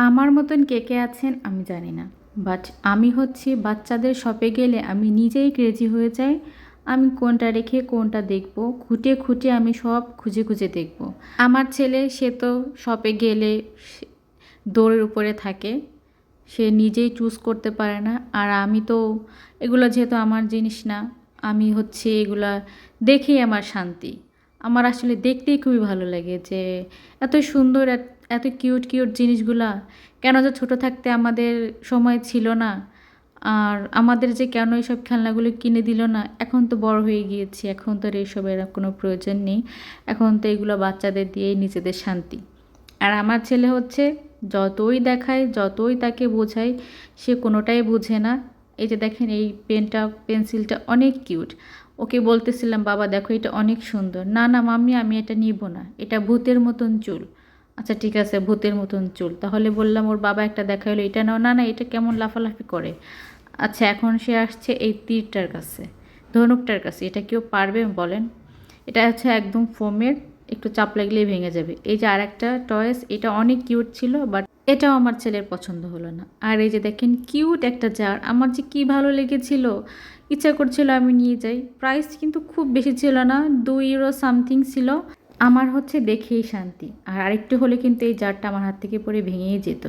আমার মতন কে কে আছেন আমি জানি না। বাট আমি হচ্ছি বাচ্চাদের শপে গেলে আমি নিজেই ক্রেজি হয়ে যাই। আমি কোনটা রেখে কোনটা দেখব, খুঁটিয়ে খুঁটিয়ে আমি সব খুঁজে খুঁজে দেখব। আমার ছেলে সে তো শপে গেলে দৌড়ের উপরে থাকে, সে নিজেই চুজ করতে পারে না। আর আমি তো এগুলো যেহেতু আমার জিনিস না, আমি হচ্ছে এগুলা দেখেই আমার শান্তি। আমার আসলে দেখতেই খুবই ভালো লাগে যে এত সুন্দর এত কিউট কিউট জিনিসগুলা কেন যে ছোট থাকতে আমাদের সময় ছিল না। আর আমাদের যে কেন এইসব খেলনাগুলো কিনে দিল না, এখন তো বড় হয়ে গিয়েছি, এখন তো আর এইসবের কোনো প্রয়োজন নেই। এখন তো এগুলো বাচ্চাদের দিয়েই নিজেদের শান্তি। আর আমার ছেলে হচ্ছে যতই দেখায় যতই তাকে বোঝাই সে কোনোটাই বোঝে না। এই যে দেখেন এই পেনটা পেন্সিলটা অনেক কিউট, ওকে বলতেছিলাম বাবা দেখো এটা অনেক সুন্দর, না না মাম্মি আমি এটা নিব না, এটা ভূতের মতন চুল। আচ্ছা ঠিক আছে ভূতের মতন চুল, তাহলে বললাম ওর বাবা একটা দেখাইলো এটা নাও, না না এটা কেমন লাফালাফি করে। আচ্ছা এখন সে আসছে এই তীরটার কাছে, ধনুকটার কাছে, এটা কেউ পারবে বলেন? এটা হচ্ছে একদম ফোমের, একটু চাপ লাগলেই ভেঙে যাবে। এই যে আরেকটা টয়েস, এটা অনেক কিউট ছিল বাট এটাও আমার ছেলের পছন্দ হলো না। আর এই যে দেখেন কিউট একটা জার, আমার যে কি ভালো লেগেছিল, ইচ্ছা করছিল আমি নিয়ে যাই। প্রাইস কিন্তু খুব বেশি ছিল না, 2 ইউরো সামথিং ছিল। আমার হচ্ছে দেখেই শান্তি। আর আরেকটু হলে কিন্তু এই জারটা আমার হাত থেকে পড়ে ভেঙেই যেত।